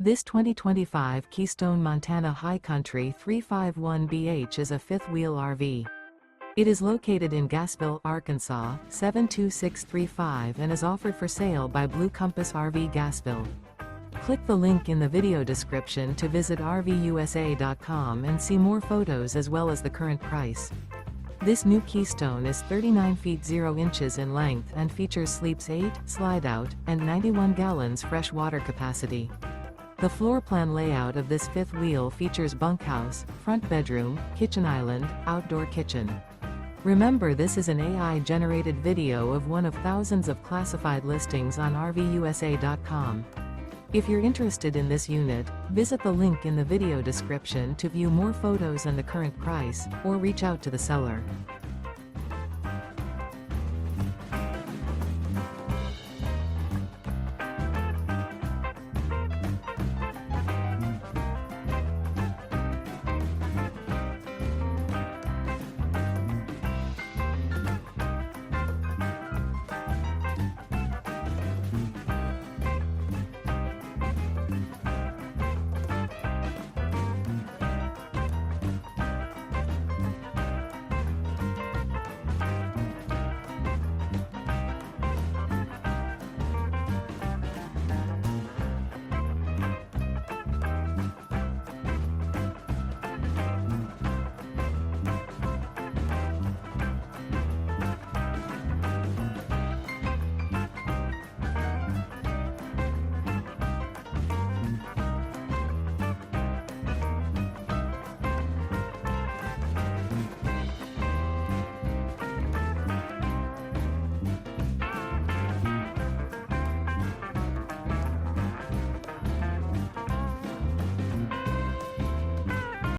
This 2025 Keystone Montana High Country 351BH is a fifth-wheel RV. It is located in Gassville, Arkansas, 72635 and is offered for sale by Blue Compass RV Gassville. Click the link in the video description to visit RVUSA.com and see more photos as well as the current price. This new Keystone is 39 feet 0 inches in length and features sleeps 8, slide-out, and 91 gallons fresh water capacity. The floor plan layout of this fifth wheel features bunkhouse, front bedroom, kitchen island, outdoor kitchen. Remember, this is an AI-generated video of one of thousands of classified listings on RVUSA.com. If you're interested in this unit, visit the link in the video description to view more photos and the current price, or reach out to the seller.